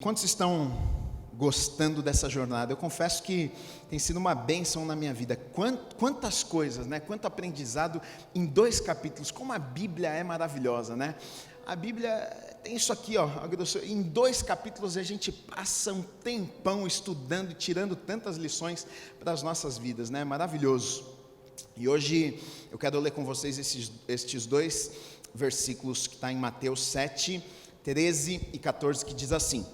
Quantos estão gostando dessa jornada? Eu confesso que tem sido uma bênção na minha vida. Quantas coisas, né? Quanto aprendizado em 2 capítulos. Como a Bíblia é maravilhosa, né? A Bíblia tem isso aqui, ó. Em 2 capítulos a gente passa um tempão estudando e tirando tantas lições para as nossas vidas, né? Maravilhoso. E hoje eu quero ler com vocês estes 2 versículos que está em Mateus 7, 13 e 14, que diz assim: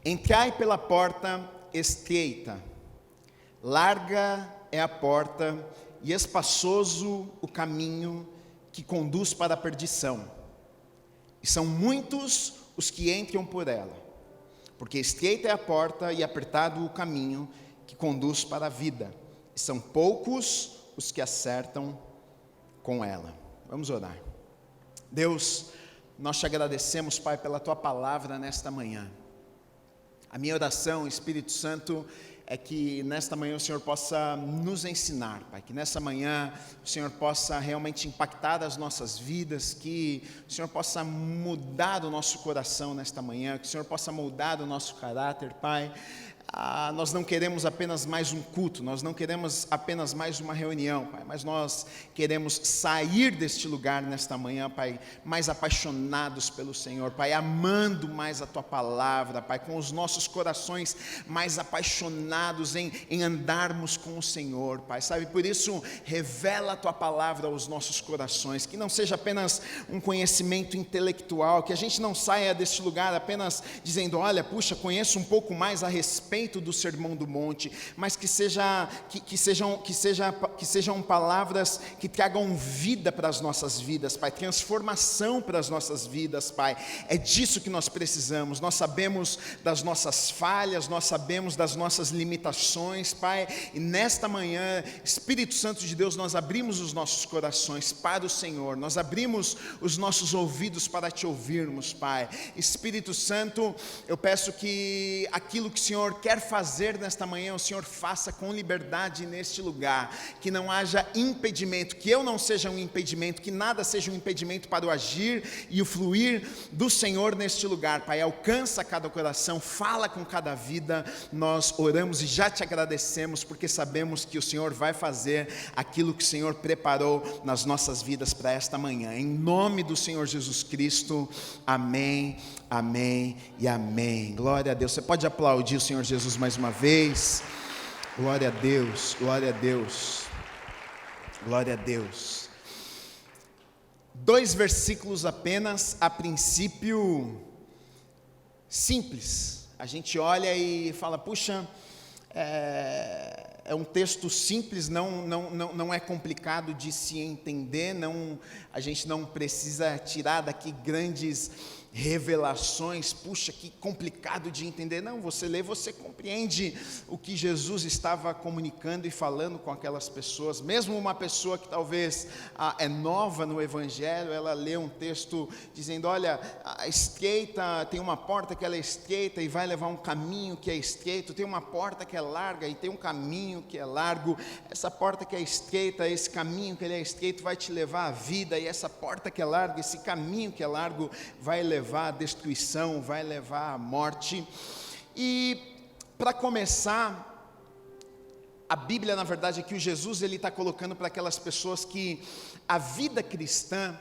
Entrai pela porta estreita, larga é a porta e espaçoso o caminho que conduz para a perdição, e são muitos os que entram por ela, porque estreita é a porta e apertado o caminho que conduz para a vida, e são poucos os que acertam com ela. Vamos orar. Deus, nós te agradecemos, Pai, pela tua palavra nesta manhã. A minha oração, Espírito Santo, é que nesta manhã o Senhor possa nos ensinar, Pai, que nessa manhã o Senhor possa realmente impactar as nossas vidas, que o Senhor possa mudar o nosso coração nesta manhã, que o Senhor possa moldar o nosso caráter, Pai. Nós não queremos apenas mais um culto, nós não queremos apenas mais uma reunião, Pai, mas nós queremos sair deste lugar nesta manhã, Pai, mais apaixonados pelo Senhor, Pai, amando mais a Tua palavra, Pai, com os nossos corações mais apaixonados em andarmos com o Senhor, Pai, sabe, por isso revela a Tua palavra aos nossos corações, que não seja apenas um conhecimento intelectual, que a gente não saia deste lugar apenas dizendo, olha, puxa, conheço um pouco mais a respeito do Sermão do Monte, mas que sejam palavras que tragam vida para as nossas vidas, Pai, transformação para as nossas vidas, Pai. É disso que nós precisamos. Nós sabemos das nossas falhas, nós sabemos das nossas limitações, Pai, e nesta manhã, Espírito Santo de Deus, nós abrimos os nossos corações para o Senhor, nós abrimos os nossos ouvidos para te ouvirmos, Pai. Espírito Santo, eu peço que aquilo que o Senhor quer fazer nesta manhã, o Senhor faça com liberdade neste lugar, que não haja impedimento, que eu não seja um impedimento, que nada seja um impedimento para o agir e o fluir do Senhor neste lugar, Pai. Alcança cada coração, fala com cada vida. Nós oramos e já te agradecemos, porque sabemos que o Senhor vai fazer aquilo que o Senhor preparou nas nossas vidas para esta manhã, em nome do Senhor Jesus Cristo, amém, amém e amém. Glória a Deus. Você pode aplaudir o Senhor Jesus mais uma vez. Glória a Deus, glória a Deus, glória a Deus. 2 versículos apenas, a princípio simples. A gente olha e fala, puxa, é um texto simples, não é complicado de se entender, a gente não precisa tirar daqui grandes revelações, puxa, que complicado de entender. Não, você lê, você compreende o que Jesus estava comunicando e falando com aquelas pessoas. Mesmo uma pessoa que talvez é nova no Evangelho, ela lê um texto dizendo, olha, a estreita, tem uma porta que ela é estreita e vai levar um caminho que é estreito, tem uma porta que é larga e tem um caminho que é largo. Essa porta que é estreita, esse caminho que ele é estreito vai te levar à vida, e essa porta que é larga, esse caminho que é largo vai levar à destruição, vai levar à morte. E para começar, a Bíblia, na verdade, é que o Jesus ele está colocando para aquelas pessoas que a vida cristã,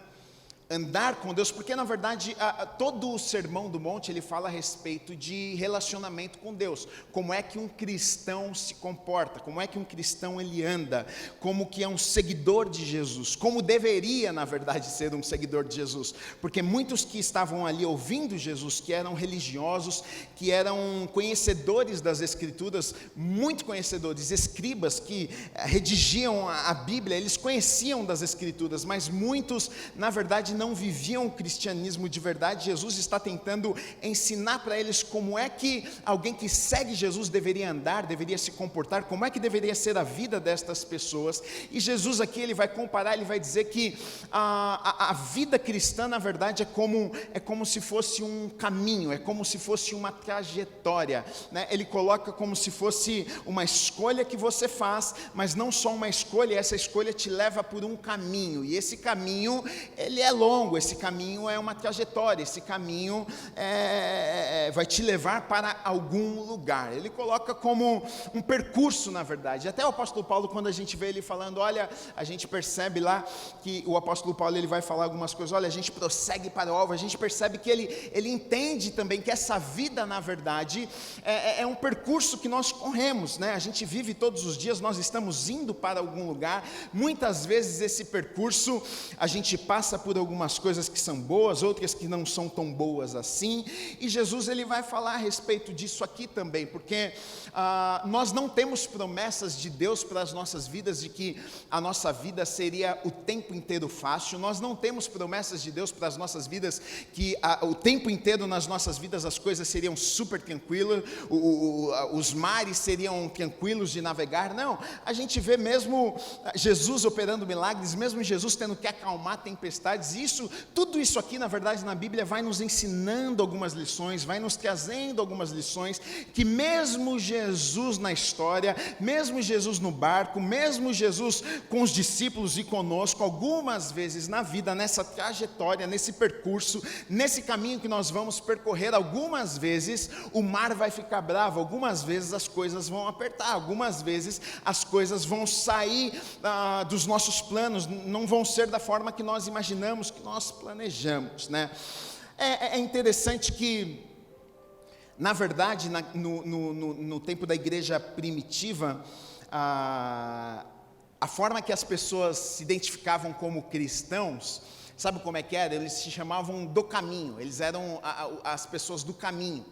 andar com Deus, porque na verdade todo o Sermão do Monte ele fala a respeito de relacionamento com Deus, como é que um cristão se comporta, como é que um cristão ele anda, como que é um seguidor de Jesus, como deveria na verdade ser um seguidor de Jesus, porque muitos que estavam ali ouvindo Jesus, que eram religiosos, que eram conhecedores das Escrituras, muito conhecedores, escribas que redigiam a Bíblia, eles conheciam das Escrituras, mas muitos na verdade não viviam o cristianismo de verdade. Jesus está tentando ensinar para eles como é que alguém que segue Jesus deveria andar, deveria se comportar, como é que deveria ser a vida destas pessoas. E Jesus aqui ele vai comparar, ele vai dizer que a vida cristã na verdade é como se fosse um caminho, é como se fosse uma trajetória, né? Ele coloca como se fosse uma escolha que você faz, mas não só uma escolha, essa escolha te leva por um caminho, e esse caminho ele é longo, longo, esse caminho é uma trajetória, esse caminho vai te levar para algum lugar. Ele coloca como um percurso, na verdade. Até o apóstolo Paulo, quando a gente vê ele falando, olha, a gente percebe lá que o apóstolo Paulo ele vai falar algumas coisas, olha, a gente prossegue para o alvo, a gente percebe que ele entende também que essa vida, na verdade, é um percurso que nós corremos, né? A gente vive todos os dias, nós estamos indo para algum lugar. Muitas vezes esse percurso, a gente passa por algumas coisas que são boas, outras que não são tão boas assim, e Jesus ele vai falar a respeito disso aqui também, porque nós não temos promessas de Deus para as nossas vidas, de que a nossa vida seria o tempo inteiro fácil. Nós não temos promessas de Deus para as nossas vidas, que o tempo inteiro nas nossas vidas as coisas seriam super tranquilas, os mares seriam tranquilos de navegar. Não, a gente vê mesmo Jesus operando milagres, mesmo Jesus tendo que acalmar tempestades. Tudo isso aqui, na verdade, na Bíblia vai nos ensinando algumas lições, vai nos trazendo algumas lições, que mesmo Jesus na história, mesmo Jesus no barco, mesmo Jesus com os discípulos e conosco, algumas vezes na vida, nessa trajetória, nesse percurso, nesse caminho que nós vamos percorrer, algumas vezes o mar vai ficar bravo, algumas vezes as coisas vão apertar, algumas vezes as coisas vão sair dos nossos planos, não vão ser da forma que nós imaginamos, que nós planejamos, né? É interessante que, na verdade, no tempo da igreja primitiva, a forma que as pessoas se identificavam como cristãos, sabe como é que era? Eles se chamavam do caminho, eles eram as pessoas do caminho.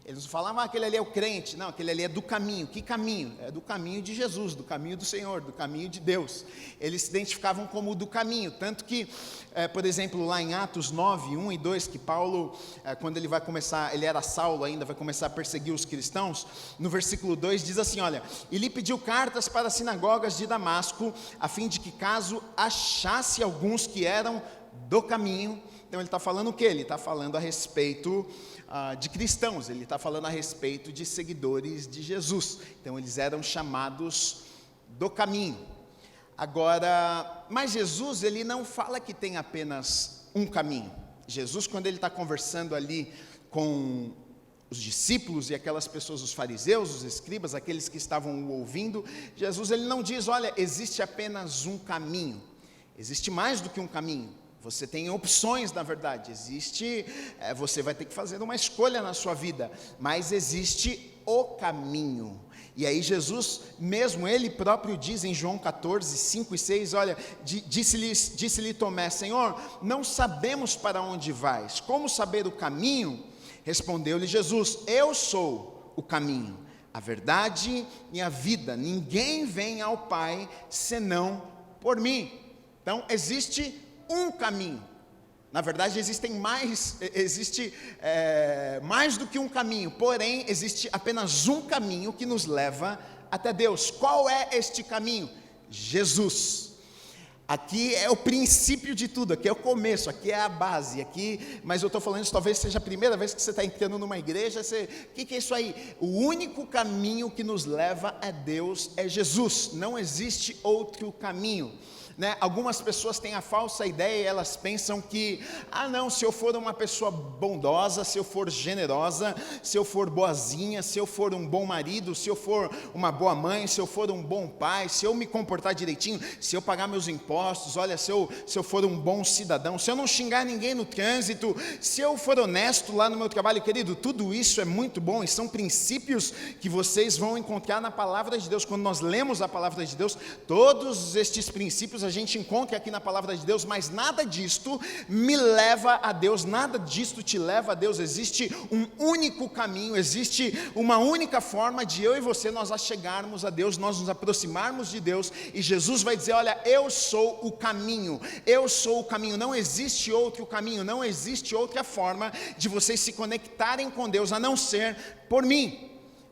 Eles falavam, aquele ali é o crente. Não, aquele ali é do caminho. Que caminho? É do caminho de Jesus, do caminho do Senhor, do caminho de Deus. Eles se identificavam como do caminho, tanto que, por exemplo, lá em Atos 9, 1 e 2, que Paulo, quando ele vai começar, ele era Saulo ainda, vai começar a perseguir os cristãos, no versículo 2 diz assim, olha, e lhe pediu cartas para as sinagogas de Damasco, a fim de que caso achasse alguns que eram do caminho. Então ele está falando o quê? Ele está falando a respeito de cristãos, ele está falando a respeito de seguidores de Jesus. Então eles eram chamados do caminho. Agora, mas Jesus, ele não fala que tem apenas um caminho. Jesus, quando ele está conversando ali com os discípulos e aquelas pessoas, os fariseus, os escribas, aqueles que estavam o ouvindo, Jesus ele não diz, olha, existe apenas um caminho, existe mais do que um caminho. Você tem opções, na verdade, você vai ter que fazer uma escolha na sua vida, mas existe o caminho. E aí Jesus, mesmo ele próprio diz em João 14, 5 e 6, olha, disse-lhe Tomé, Senhor, não sabemos para onde vais, como saber o caminho? Respondeu-lhe Jesus, eu sou o caminho, a verdade e a vida, ninguém vem ao Pai senão por mim. Então existe um caminho. Na verdade existe mais do que um caminho, porém existe apenas um caminho que nos leva até Deus. Qual é este caminho? Jesus. Aqui é o princípio de tudo, aqui é o começo, aqui é a base, mas eu estou falando isso, talvez seja a primeira vez que você está entrando numa igreja, o que é isso aí? O único caminho que nos leva a Deus é Jesus, não existe outro caminho. Né? Algumas pessoas têm a falsa ideia, elas pensam que, não, se eu for uma pessoa bondosa, se eu for generosa, se eu for boazinha, se eu for um bom marido, se eu for uma boa mãe, se eu for um bom pai, se eu me comportar direitinho, se eu pagar meus impostos, olha, se eu for um bom cidadão, se eu não xingar ninguém no trânsito, se eu for honesto lá no meu trabalho, querido, tudo isso é muito bom e são princípios que vocês vão encontrar na palavra de Deus. Quando nós lemos a palavra de Deus, todos estes princípios a gente encontra aqui na palavra de Deus, mas nada disto me leva a Deus, nada disto te leva a Deus. Existe um único caminho, existe uma única forma de eu e você nós chegarmos a Deus, nós nos aproximarmos de Deus, e Jesus vai dizer, olha, eu sou o caminho, não existe outro caminho, não existe outra forma de vocês se conectarem com Deus, a não ser por mim.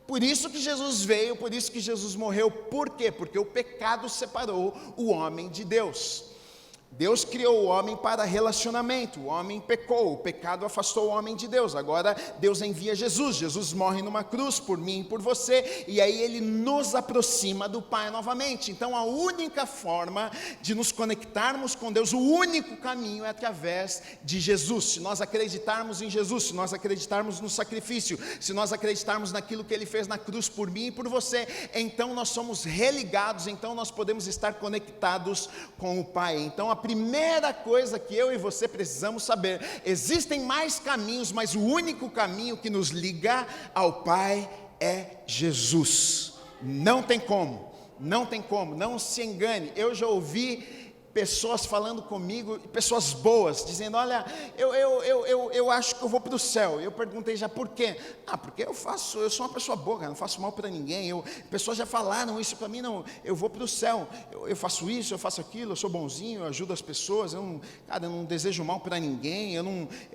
Por isso que Jesus veio, por isso que Jesus morreu. Por quê? Porque o pecado separou o homem de Deus. Deus criou o homem para relacionamento, o homem pecou, o pecado afastou o homem de Deus, agora Deus envia Jesus, Jesus morre numa cruz por mim e por você, e aí Ele nos aproxima do Pai novamente. Então a única forma de nos conectarmos com Deus, o único caminho é através de Jesus. Se nós acreditarmos em Jesus, se nós acreditarmos no sacrifício, se nós acreditarmos naquilo que Ele fez na cruz por mim e por você, então nós somos religados, então nós podemos estar conectados com o Pai. Então a primeira coisa que eu e você precisamos saber: existem mais caminhos, mas o único caminho que nos liga ao Pai é Jesus. Não tem como, não se engane. Eu já ouvi pessoas falando comigo, pessoas boas, dizendo: olha, eu acho que eu vou para o céu. Eu perguntei já por quê? Porque eu sou uma pessoa boa, não faço mal para ninguém. Pessoas já falaram isso para mim: não, eu vou para o céu, eu faço isso, eu faço aquilo, eu sou bonzinho, eu ajudo as pessoas, eu não desejo mal para ninguém, eu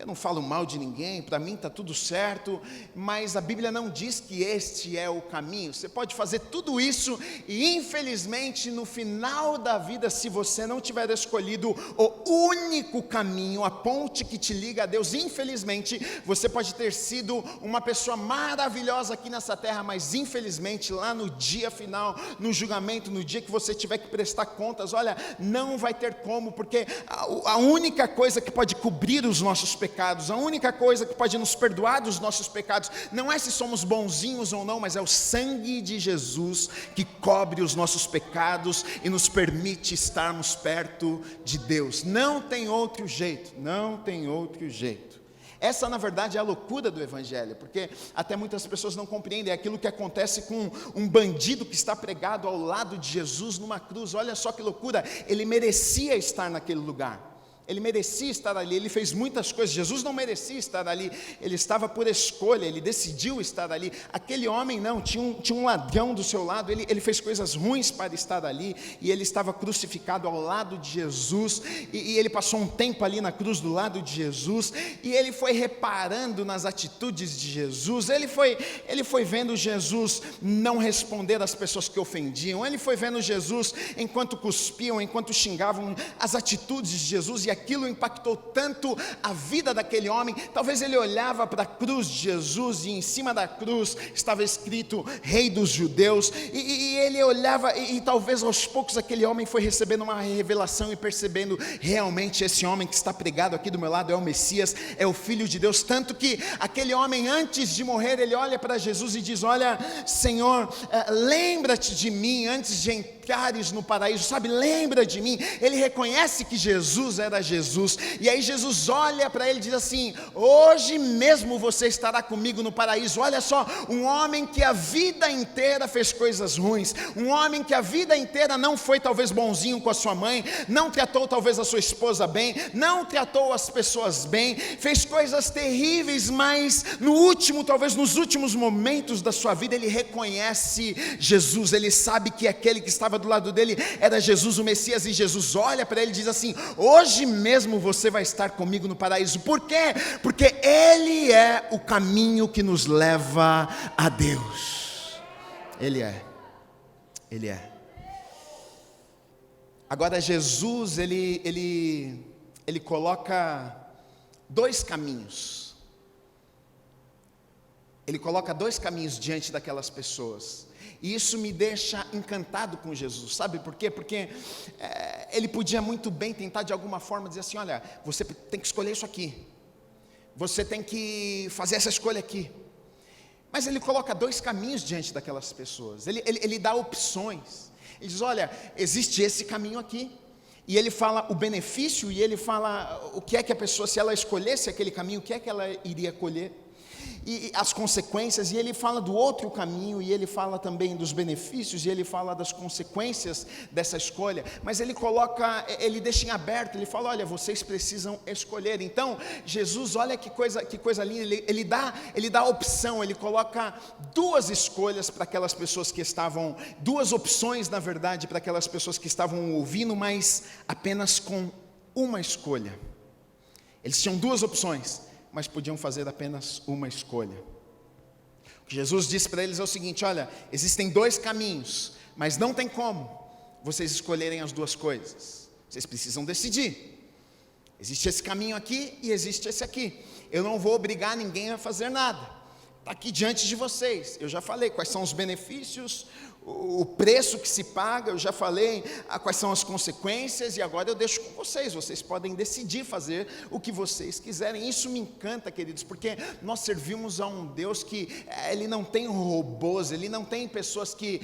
não falo mal de ninguém, para mim está tudo certo. Mas a Bíblia não diz que este é o caminho. Você pode fazer tudo isso e infelizmente no final da vida, se você não tiver escolhido o único caminho, a ponte que te liga a Deus, infelizmente você pode ter sido uma pessoa maravilhosa aqui nessa terra, mas infelizmente lá no dia final, no julgamento, no dia que você tiver que prestar contas, olha, não vai ter como, porque a única coisa que pode cobrir os nossos pecados, a única coisa que pode nos perdoar dos nossos pecados, não é se somos bonzinhos ou não, mas é o sangue de Jesus que cobre os nossos pecados e nos permite estarmos perto de Deus. Não tem outro jeito. Essa na verdade é a loucura do Evangelho, porque até muitas pessoas não compreendem. É aquilo que acontece com um bandido que está pregado ao lado de Jesus numa cruz. Olha só que loucura, ele merecia estar naquele lugar. Ele merecia estar ali, ele fez muitas coisas. Jesus não merecia estar ali, ele estava por escolha, ele decidiu estar ali. Aquele homem não, tinha um ladrão do seu lado, ele fez coisas ruins para estar ali, e ele estava crucificado ao lado de Jesus, e ele passou um tempo ali na cruz do lado de Jesus, e ele foi reparando nas atitudes de Jesus, ele foi vendo Jesus não responder às pessoas que ofendiam, ele foi vendo Jesus enquanto cuspiam, enquanto xingavam, as atitudes de Jesus, e aquilo impactou tanto a vida daquele homem. Talvez ele olhava para a cruz de Jesus e em cima da cruz estava escrito Rei dos Judeus, e ele olhava e talvez aos poucos aquele homem foi recebendo uma revelação e percebendo: realmente esse homem que está pregado aqui do meu lado é o Messias, é o Filho de Deus. Tanto que aquele homem, antes de morrer, ele olha para Jesus e diz: olha, Senhor, lembra-te de mim antes de entrares no paraíso, sabe, lembra de mim. Ele reconhece que Jesus era Jesus, e aí Jesus olha para ele e diz assim: hoje mesmo você estará comigo no paraíso. Olha só, um homem que a vida inteira fez coisas ruins, um homem que a vida inteira não foi talvez bonzinho com a sua mãe, não tratou talvez a sua esposa bem, não tratou as pessoas bem, fez coisas terríveis, mas talvez nos últimos momentos da sua vida, ele reconhece Jesus, ele sabe que aquele que estava do lado dele era Jesus, o Messias, e Jesus olha para ele e diz assim: hoje mesmo você vai estar comigo no paraíso. Por quê? Porque Ele é o caminho que nos leva a Deus. Ele é. Agora Jesus, ele coloca dois caminhos. Ele coloca dois caminhos diante daquelas pessoas. E isso me deixa encantado com Jesus, sabe por quê? Porque ele podia muito bem tentar de alguma forma dizer assim: olha, você tem que escolher isso aqui, você tem que fazer essa escolha aqui. Mas ele coloca dois caminhos diante daquelas pessoas, ele dá opções. Ele diz: olha, existe esse caminho aqui, e ele fala o benefício, e ele fala o que é que a pessoa, se ela escolhesse aquele caminho, o que é que ela iria colher, e as consequências. E ele fala do outro caminho, e ele fala também dos benefícios, e ele fala das consequências dessa escolha, mas ele deixa em aberto, ele fala: olha, vocês precisam escolher. Então Jesus, olha que coisa linda, ele dá a opção, ele coloca duas escolhas para aquelas pessoas que estavam, duas opções na verdade, para aquelas pessoas que estavam ouvindo, mas apenas com uma escolha. Eles tinham duas opções, mas podiam fazer apenas uma escolha. O que Jesus disse para eles é o seguinte: olha, existem dois caminhos, mas não tem como vocês escolherem as duas coisas. Vocês precisam decidir. Existe esse caminho aqui e existe esse aqui. Eu não vou obrigar ninguém a fazer nada. Está aqui diante de vocês. Eu já falei quais são os benefícios, o preço que se paga, eu já falei quais são as consequências, e agora eu deixo com vocês. Vocês podem decidir fazer o que vocês quiserem. Isso me encanta, queridos, porque nós servimos a um Deus que Ele não tem robôs, Ele não tem pessoas que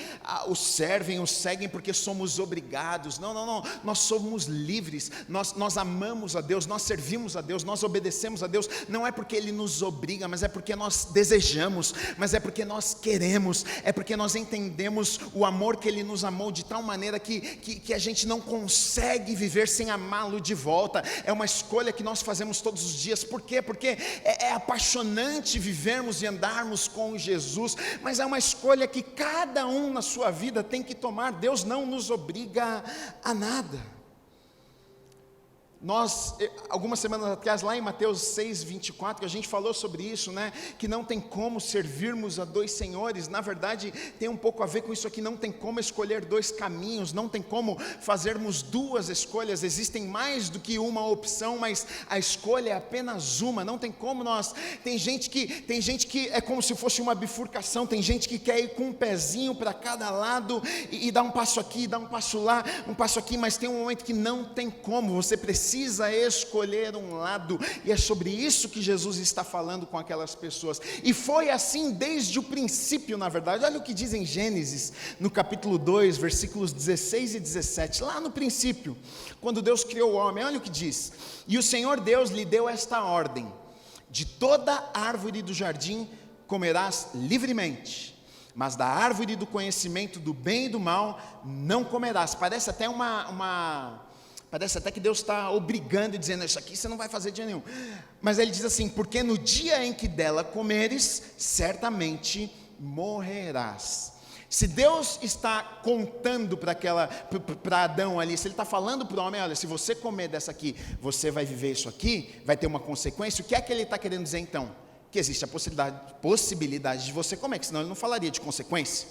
o servem, o seguem porque somos obrigados. Não, nós somos livres, nós amamos a Deus, nós servimos a Deus, nós obedecemos a Deus, não é porque Ele nos obriga, mas é porque nós desejamos, mas é porque nós queremos, é porque nós entendemos o amor que Ele nos amou de tal maneira que a gente não consegue viver sem amá-lo de volta. É uma escolha que nós fazemos todos os dias. Por quê? Porque é apaixonante vivermos e andarmos com Jesus, mas é uma escolha que cada um na sua vida tem que tomar. Deus não nos obriga a nada. Nós, algumas semanas atrás, lá em Mateus 6:24, que a gente falou sobre isso, né? Que não tem como servirmos a dois senhores. Na verdade, tem um pouco a ver com isso aqui. Não tem como escolher dois caminhos, não tem como fazermos duas escolhas. Existem mais do que uma opção, mas a escolha é apenas uma. Não tem como nós. Tem gente que é como se fosse uma bifurcação. Tem gente que quer ir com um pezinho para cada lado e dar um passo aqui, dar um passo lá, um passo aqui, mas tem um momento que não tem como. Você precisa escolher um lado, e é sobre isso que Jesus está falando com aquelas pessoas, e foi assim desde o princípio, na verdade. Olha o que diz em Gênesis, no capítulo 2, versículos 16 e 17, lá no princípio, quando Deus criou o homem. Olha o que diz: e o Senhor Deus lhe deu esta ordem: de toda árvore do jardim comerás livremente, mas da árvore do conhecimento do bem e do mal não comerás. Parece até Parece até que Deus está obrigando e dizendo: isso aqui você não vai fazer de nenhum. Mas Ele diz assim: porque no dia em que dela comeres, certamente morrerás. Se Deus está contando para Adão ali, se Ele está falando para o homem: olha, se você comer dessa aqui, você vai viver isso aqui, vai ter uma consequência. O que é que Ele está querendo dizer então? Que existe a possibilidade de você comer, que senão Ele não falaria de consequência.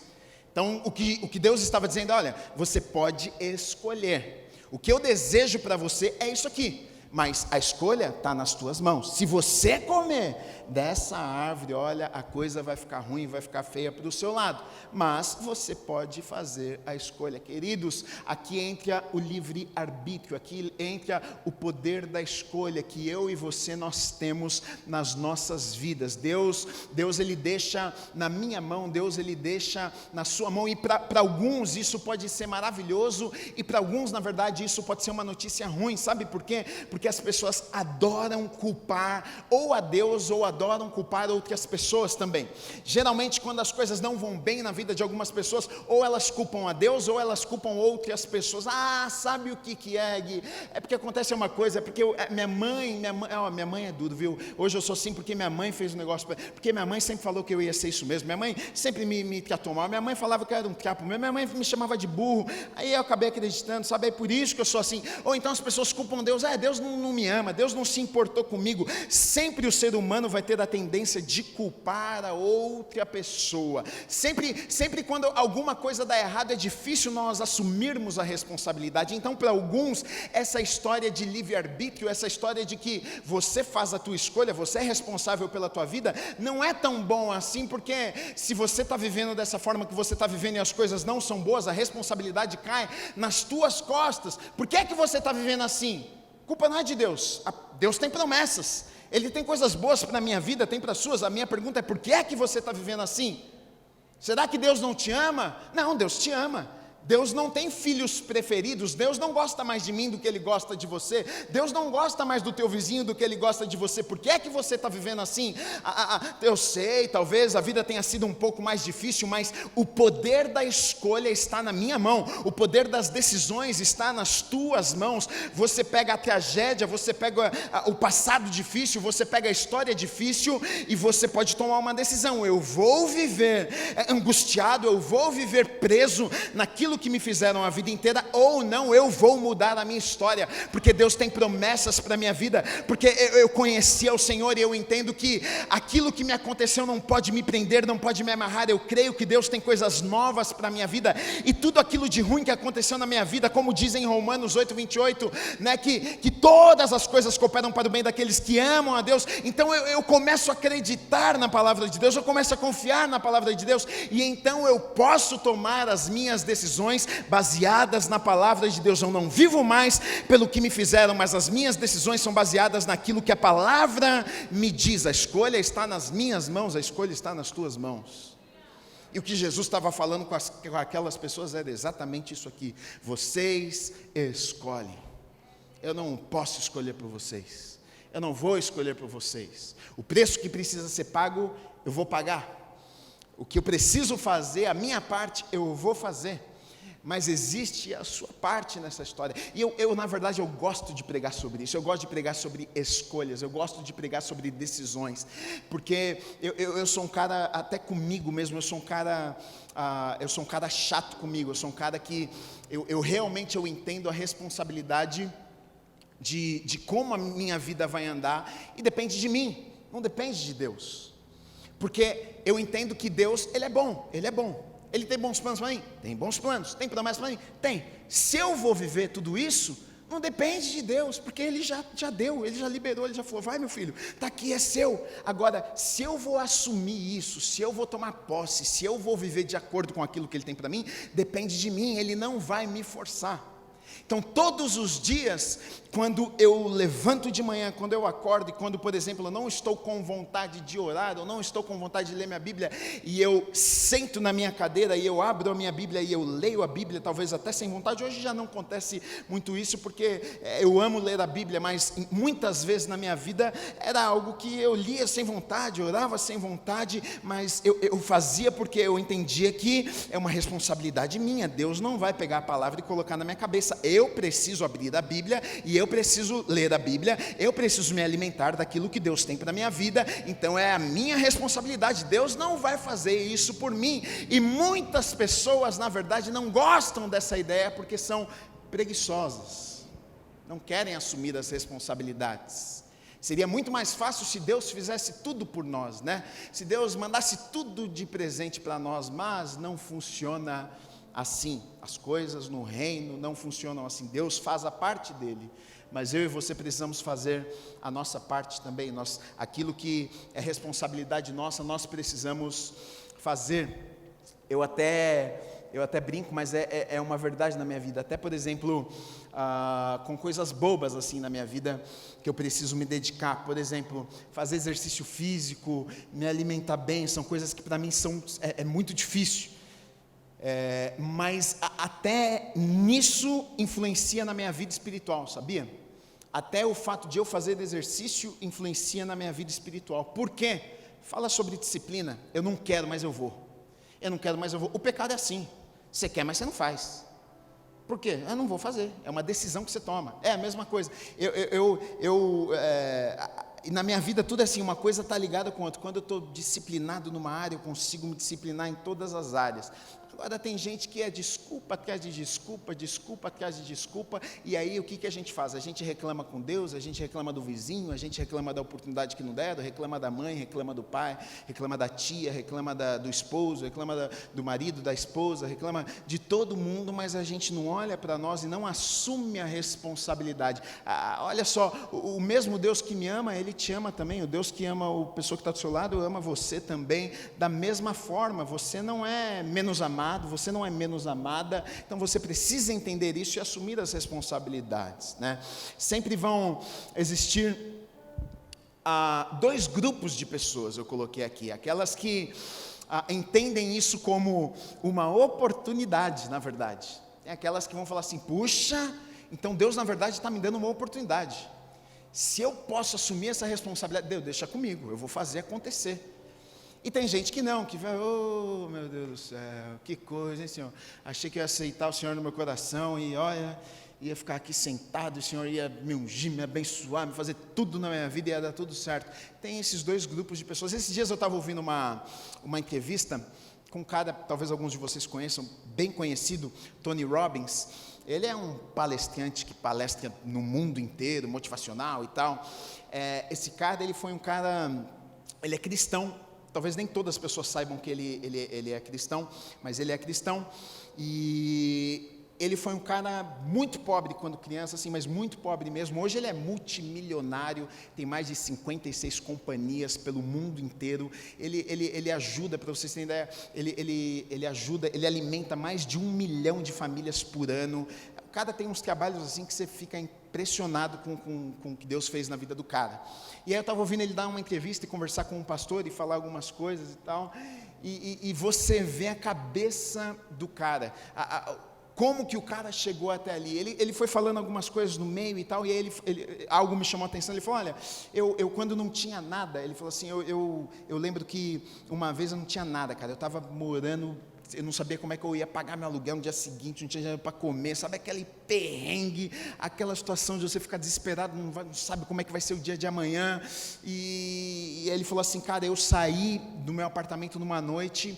Então o que Deus estava dizendo: olha, você pode escolher. O que eu desejo para você é isso aqui, mas a escolha está nas tuas mãos. Se você comer dessa árvore, olha, a coisa vai ficar ruim, vai ficar feia para o seu lado, mas você pode fazer a escolha. Queridos, aqui entra o livre-arbítrio, aqui entra o poder da escolha que eu e você nós temos nas nossas vidas. Deus Ele deixa na minha mão, Deus Ele deixa na sua mão, e para alguns isso pode ser maravilhoso, e para alguns, na verdade, isso pode ser uma notícia ruim. Sabe por quê? Porque as pessoas adoram culpar ou a Deus, ou adoram culpar outras pessoas também. Geralmente, quando as coisas não vão bem na vida de algumas pessoas, ou elas culpam a Deus, ou elas culpam outras pessoas. Sabe o que é, Gui? É porque acontece uma coisa, é porque minha mãe é duro, viu? Hoje eu sou assim porque minha mãe fez um negócio, porque minha mãe sempre falou que eu ia ser isso mesmo. Minha mãe sempre me tratou mal, minha mãe falava que eu era um trapo, minha mãe me chamava de burro, aí eu acabei acreditando, sabe? É por isso que eu sou assim. Ou então as pessoas culpam Deus: Deus não me ama, Deus não se importou comigo. Sempre o ser humano vai ter a tendência de culpar a outra pessoa. Sempre quando alguma coisa dá errado, é difícil nós assumirmos a responsabilidade. Então, para alguns, essa história de livre-arbítrio, essa história de que você faz a tua escolha, você é responsável pela tua vida, não é tão bom assim, porque se você está vivendo dessa forma que você está vivendo e as coisas não são boas, a responsabilidade cai nas tuas costas. Por que é que você está vivendo assim? Culpa não é de Deus. Deus tem promessas, Ele tem coisas boas para a minha vida, tem para as suas. A minha pergunta é: por que é que você está vivendo assim? Será que Deus não te ama? Não, Deus te ama. Deus não tem filhos preferidos. Deus não gosta mais de mim do que Ele gosta de você. Deus não gosta mais do teu vizinho do que Ele gosta de você. Por que é que você está vivendo assim? Eu sei, talvez a vida tenha sido um pouco mais difícil, mas o poder da escolha está na minha mão. O poder das decisões está nas tuas mãos. Você pega a tragédia, você pega o passado difícil, você pega a história difícil, e você pode tomar uma decisão: eu vou viver angustiado, eu vou viver preso naquilo aquilo que me fizeram a vida inteira, ou não, eu vou mudar a minha história, porque Deus tem promessas para a minha vida, porque eu conheci ao Senhor e eu entendo que aquilo que me aconteceu não pode me prender, não pode me amarrar. Eu creio que Deus tem coisas novas para a minha vida, e tudo aquilo de ruim que aconteceu na minha vida, como diz em Romanos 8:28, né, que todas as coisas cooperam para o bem daqueles que amam a Deus. Então eu começo a acreditar na palavra de Deus, eu começo a confiar na palavra de Deus, e então eu posso tomar as minhas decisões baseadas na palavra de Deus. Eu não vivo mais pelo que me fizeram, mas as minhas decisões são baseadas naquilo que a palavra me diz. A escolha está nas minhas mãos, a escolha está nas tuas mãos. E o que Jesus estava falando com aquelas pessoas era exatamente isso aqui: vocês escolhem. Eu não posso escolher por vocês, eu não vou escolher por vocês. O preço que precisa ser pago, eu vou pagar. O que eu preciso fazer, a minha parte, eu vou fazer. Mas existe a sua parte nessa história. E eu na verdade, eu gosto de pregar sobre isso. Eu gosto de pregar sobre escolhas. Eu gosto de pregar sobre decisões. Porque eu sou um cara, até comigo mesmo, eu sou um cara chato comigo. Eu sou um cara que eu realmente entendo a responsabilidade de como a minha vida vai andar. E depende de mim, não depende de Deus. Porque eu entendo que Deus, Ele é bom. Ele tem bons planos para mim? Tem bons planos. Tem promessas para mim? Tem. Se eu vou viver tudo isso, não depende de Deus, porque Ele já deu, Ele já liberou, Ele já falou: vai meu filho, está aqui, é seu. Agora, se eu vou assumir isso, se eu vou tomar posse, se eu vou viver de acordo com aquilo que Ele tem para mim, depende de mim, Ele não vai me forçar. Então todos os dias, quando eu levanto de manhã, quando eu acordo, e quando, por exemplo, eu não estou com vontade de orar, eu não estou com vontade de ler minha Bíblia, e eu sento na minha cadeira, e eu abro a minha Bíblia, e eu leio a Bíblia, talvez até sem vontade. Hoje já não acontece muito isso, porque eu amo ler a Bíblia, mas muitas vezes na minha vida, era algo que eu lia sem vontade, orava sem vontade, mas eu fazia porque eu entendia que é uma responsabilidade minha. Deus não vai pegar a palavra e colocar na minha cabeça. Eu preciso abrir a Bíblia, e eu preciso ler a Bíblia, eu preciso me alimentar daquilo que Deus tem para a minha vida. Então é a minha responsabilidade. Deus não vai fazer isso por mim. E muitas pessoas, na verdade, não gostam dessa ideia, porque são preguiçosas, não querem assumir as responsabilidades. Seria muito mais fácil se Deus fizesse tudo por nós, né? Se Deus mandasse tudo de presente para nós, mas não funciona assim. As coisas no reino não funcionam assim. Deus faz a parte dele, mas eu e você precisamos fazer a nossa parte também. Aquilo que é responsabilidade nossa, nós precisamos fazer. Eu até brinco, mas é uma verdade na minha vida. Até, por exemplo, com coisas bobas assim na minha vida, que eu preciso me dedicar. Por exemplo, fazer exercício físico, me alimentar bem, são coisas que para mim é muito difícil. Mas até nisso influencia na minha vida espiritual, sabia? Até o fato de eu fazer exercício influencia na minha vida espiritual. Por quê? Fala sobre disciplina. Eu não quero, mas eu vou. Eu não quero, mas eu vou. O pecado é assim: você quer, mas você não faz. Por quê? Eu não vou fazer. É uma decisão que você toma. É a mesma coisa. E na minha vida tudo é assim, uma coisa está ligada com a outra. Quando eu estou disciplinado numa área, eu consigo me disciplinar em todas as áreas. Agora tem gente que é desculpa atrás de desculpa, desculpa atrás de desculpa, e aí o que a gente faz? A gente reclama com Deus, a gente reclama do vizinho, a gente reclama da oportunidade que não deram, reclama da mãe, reclama do pai, reclama da tia, reclama do esposo, reclama do marido, da esposa, reclama de todo mundo, mas a gente não olha para nós e não assume a responsabilidade. Olha só, o mesmo Deus que me ama, Ele te ama também. O Deus que ama a pessoa que está do seu lado, ama você também, da mesma forma. Você não é menos amado, você não é menos amada, então você precisa entender isso e assumir as responsabilidades, né? Sempre vão existir dois grupos de pessoas, eu coloquei aqui: aquelas que entendem isso como uma oportunidade, na verdade. Tem aquelas que vão falar assim: puxa, então Deus na verdade está me dando uma oportunidade. Se eu posso assumir essa responsabilidade, Deus, deixa comigo, eu vou fazer acontecer. E tem gente que não, que vai: oh meu Deus do céu, que coisa, hein, Senhor? Achei que ia aceitar o Senhor no meu coração, e olha, ia ficar aqui sentado, o Senhor ia me ungir, me abençoar, me fazer tudo na minha vida, ia dar tudo certo. Tem esses dois grupos de pessoas. Esses dias eu estava ouvindo uma entrevista com um cara, talvez alguns de vocês conheçam, bem conhecido, Tony Robbins. Ele é um palestrante que palestra no mundo inteiro, motivacional e tal. Esse cara, ele foi um cara, ele é cristão. Talvez nem todas as pessoas saibam que ele é cristão, mas ele é cristão. E ele foi um cara muito pobre quando criança, assim, mas muito pobre mesmo. Hoje ele é multimilionário, tem mais de 56 companhias pelo mundo inteiro. Ele ajuda, para vocês terem ideia, ele alimenta mais de 1 milhão de famílias por ano. O cara tem uns trabalhos assim que você fica impressionado com o que Deus fez na vida do cara. E aí eu estava ouvindo ele dar uma entrevista e conversar com um pastor e falar algumas coisas e tal. E você vê a cabeça do cara, como que o cara chegou até ali. Ele foi falando algumas coisas no meio e tal, e aí algo me chamou a atenção. Ele falou, olha, eu quando não tinha nada, ele falou assim, eu lembro que uma vez eu não tinha nada, cara, eu estava morando, eu não sabia como é que eu ia pagar meu aluguel no dia seguinte, não tinha dinheiro para comer, sabe aquele perrengue, aquela situação de você ficar desesperado, não sabe como é que vai ser o dia de amanhã. E ele falou assim, cara, eu saí do meu apartamento numa noite,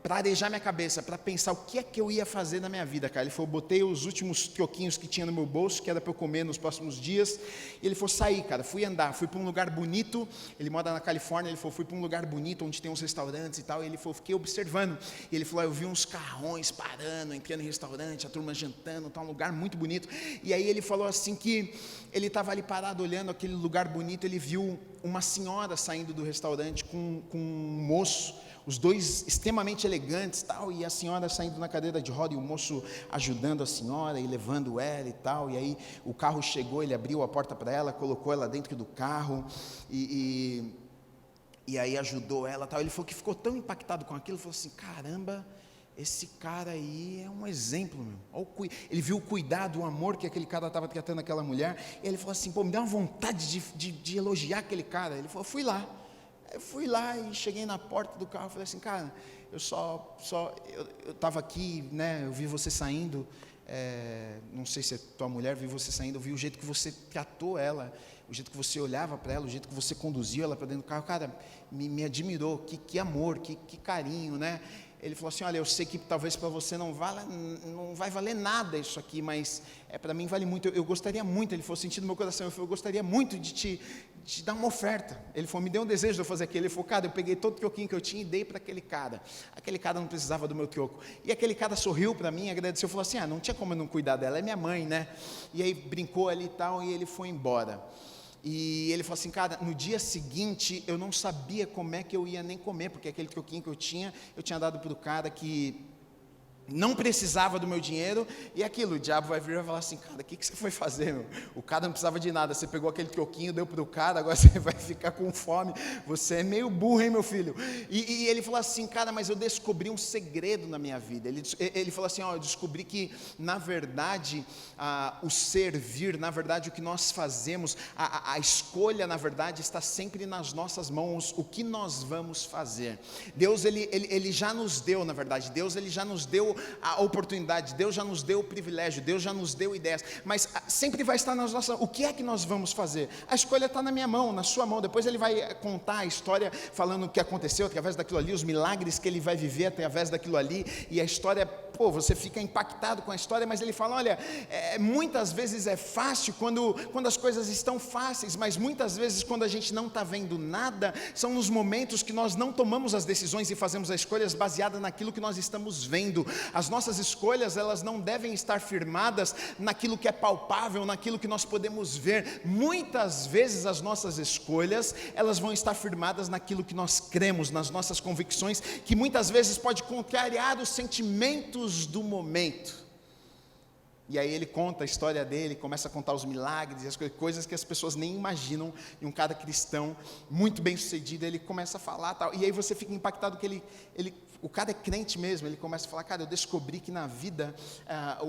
para arejar minha cabeça, para pensar o que é que eu ia fazer na minha vida, cara. Ele falou, botei os últimos troquinhos que tinha no meu bolso, que era para eu comer nos próximos dias, e ele falou, saí, cara, fui andar, fui para um lugar bonito. Ele mora na Califórnia. Ele falou, fui para um lugar bonito, onde tem uns restaurantes e tal, e ele falou, fiquei observando, e ele falou, eu vi uns carrões parando, entrando em restaurante, a turma jantando, tá um lugar muito bonito. E aí ele falou assim, que ele estava ali parado, olhando aquele lugar bonito, ele viu uma senhora saindo do restaurante com um moço, os dois extremamente elegantes, tal, e a senhora saindo na cadeira de roda, e o moço ajudando a senhora e levando ela e tal. E aí o carro chegou, ele abriu a porta para ela, colocou ela dentro do carro, e aí ajudou ela, tal. Ele falou que ficou tão impactado com aquilo, falou assim, caramba, esse cara aí é um exemplo, meu. Ele viu o cuidado, o amor que aquele cara estava tratando aquela mulher, e ele falou assim, pô, me dá uma vontade de elogiar aquele cara. Ele falou, fui lá e cheguei na porta do carro, falei assim, cara, eu estava aqui, né, eu vi você saindo, não sei se é tua mulher, vi você saindo, eu vi o jeito que você tratou ela, o jeito que você olhava para ela, o jeito que você conduziu ela para dentro do carro, cara, me admirou, que amor, que carinho, né? Ele falou assim, olha, eu sei que talvez para você não vai valer nada isso aqui, mas para mim vale muito. Eu gostaria muito, ele falou, sentindo no meu coração, eu gostaria muito de te dar uma oferta. Ele falou, me deu um desejo de eu fazer aquilo. Ele falou, cara, eu peguei todo o troquinho que eu tinha e dei para aquele cara. Aquele cara não precisava do meu troco. E aquele cara sorriu para mim, agradeceu, falou assim, não tinha como eu não cuidar dela, é minha mãe, né? E aí brincou ali e tal, e ele foi embora. E ele falou assim, cara, no dia seguinte eu não sabia como é que eu ia nem comer, porque aquele troquinho que eu tinha dado para o cara que não precisava do meu dinheiro, e aquilo, o diabo vai vir e vai falar assim, cara, o que você foi fazer, meu? O cara não precisava de nada, você pegou aquele troquinho, deu para o cara, agora você vai ficar com fome, você é meio burro, hein, meu filho? E ele falou assim, cara, mas eu descobri um segredo na minha vida. Ele falou assim, eu descobri que, na verdade, o servir, na verdade, o que nós fazemos, a escolha, na verdade, está sempre nas nossas mãos, o que nós vamos fazer. Deus, ele já nos deu, na verdade, Deus, ele já nos deu a oportunidade, Deus já nos deu o privilégio, Deus já nos deu ideias, mas sempre vai estar nas nossas, o que é que nós vamos fazer? A escolha está na minha mão, na sua mão. Depois ele vai contar a história, falando o que aconteceu através daquilo ali, os milagres que ele vai viver através daquilo ali, e a história, você fica impactado com a história, mas ele fala, olha, muitas vezes é fácil quando as coisas estão fáceis, mas muitas vezes quando a gente não está vendo nada, são nos momentos que nós não tomamos as decisões e fazemos as escolhas baseadas naquilo que nós estamos vendo. As nossas escolhas, elas não devem estar firmadas naquilo que é palpável, naquilo que nós podemos ver. Muitas vezes as nossas escolhas, elas vão estar firmadas naquilo que nós cremos, nas nossas convicções, que muitas vezes pode contrariar os sentimentos do momento. E aí ele conta a história dele, começa a contar os milagres e as coisas que as pessoas nem imaginam. E um cara cristão, muito bem sucedido, ele começa a falar tal. E aí você fica impactado que o cara é crente mesmo. Ele começa a falar, cara, eu descobri que na vida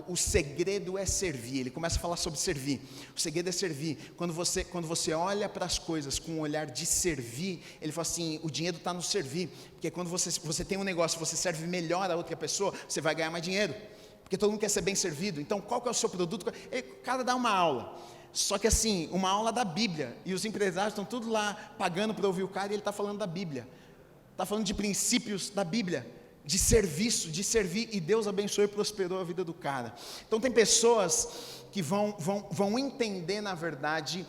o segredo é servir. Ele começa a falar sobre servir. O segredo é servir. Quando você olha para as coisas com um olhar de servir, ele fala assim, o dinheiro está no servir. Porque quando você tem um negócio, você serve melhor a outra pessoa, você vai ganhar mais dinheiro. Porque todo mundo quer ser bem servido. Então, qual que é o seu produto? O cara dá uma aula. Só que assim, uma aula da Bíblia. E os empresários estão tudo lá pagando para ouvir o cara, e ele está falando da Bíblia. está falando de princípios da Bíblia, de serviço, de servir, e Deus abençoou e prosperou a vida do cara. Então tem pessoas que vão entender, na verdade,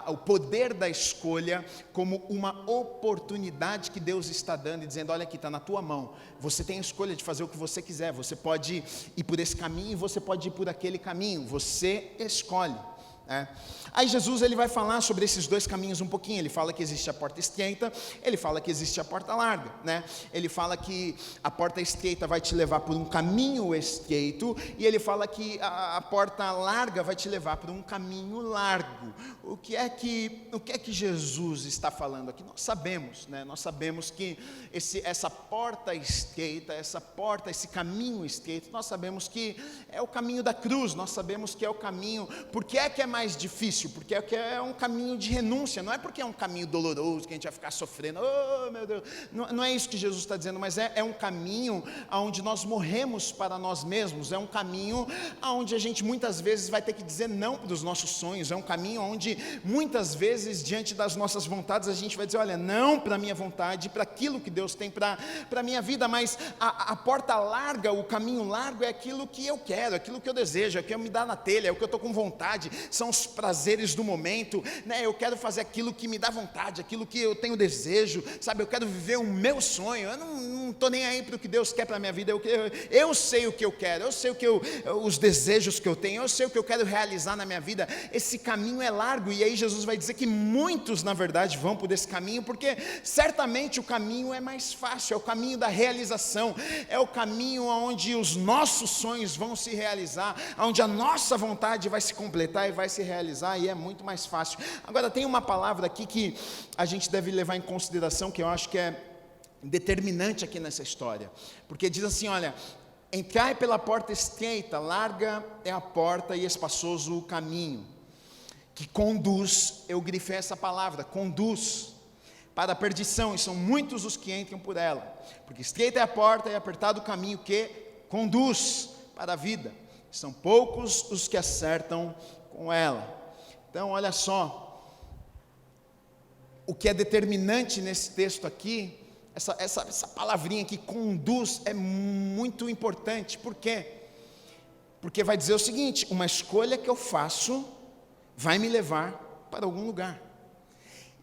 o poder da escolha como uma oportunidade que Deus está dando e dizendo: olha aqui, está na tua mão, você tem a escolha de fazer o que você quiser, você pode ir por esse caminho e você pode ir por aquele caminho, você escolhe. Aí Jesus ele vai falar sobre esses dois caminhos um pouquinho. Ele fala que existe a porta estreita, ele fala que existe a porta larga, Ele fala que a porta estreita vai te levar por um caminho estreito, e ele fala que a porta larga vai te levar por um caminho largo. O que é que Jesus está falando aqui? Nós sabemos, Nós sabemos que essa porta estreita, esse caminho estreito, nós sabemos que é o caminho da cruz, nós sabemos que é o caminho. Por que é mais difícil? Porque é um caminho de renúncia, não é porque é um caminho doloroso que a gente vai ficar sofrendo, oh meu Deus, não é isso que Jesus está dizendo, mas é um caminho onde nós morremos para nós mesmos, é um caminho onde a gente muitas vezes vai ter que dizer não para os nossos sonhos, é um caminho onde muitas vezes diante das nossas vontades a gente vai dizer: olha, não para a minha vontade, para aquilo que Deus tem para a minha vida. Mas a porta larga, o caminho largo é aquilo que eu quero, aquilo que eu desejo, é o que me dá na telha, é o que eu estou com vontade, são os prazeres do momento, eu quero fazer aquilo que me dá vontade, aquilo que eu tenho desejo, sabe, eu quero viver o meu sonho, eu não estou nem aí para o que Deus quer para a minha vida, eu sei o que eu quero, eu sei os desejos que eu tenho, eu sei o que eu quero realizar na minha vida. Esse caminho é largo, e aí Jesus vai dizer que muitos na verdade vão por esse caminho, porque certamente o caminho é mais fácil, é o caminho da realização, é o caminho onde os nossos sonhos vão se realizar, onde a nossa vontade vai se completar e vai se realizar, e é muito mais fácil. Agora tem uma palavra aqui que a gente deve levar em consideração, que eu acho que é determinante aqui nessa história, porque diz assim: olha, entrai pela porta estreita, larga é a porta e espaçoso o caminho que conduz, eu grifei essa palavra, conduz para a perdição, e são muitos os que entram por ela, porque estreita é a porta e apertado o caminho que conduz para a vida, são poucos os que acertam com ela. Então olha só, o que é determinante nesse texto aqui, essa palavrinha que conduz é muito importante. Por quê? Porque vai dizer o seguinte: uma escolha que eu faço vai me levar para algum lugar.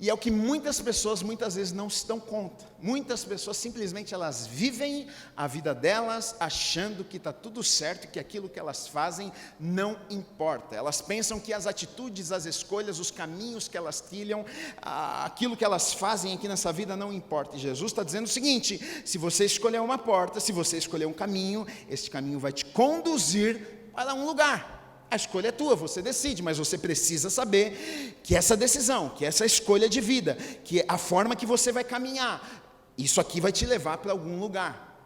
E é o que muitas pessoas muitas vezes não se dão conta. Muitas pessoas simplesmente elas vivem a vida delas achando que está tudo certo, que aquilo que elas fazem não importa. Elas pensam que as atitudes, as escolhas, os caminhos que elas trilham, aquilo que elas fazem aqui nessa vida não importa. E Jesus está dizendo o seguinte: se você escolher uma porta, se você escolher um caminho, esse caminho vai te conduzir para um lugar. A escolha é tua, você decide, mas você precisa saber que essa decisão, que essa escolha de vida, que a forma que você vai caminhar, isso aqui vai te levar para algum lugar.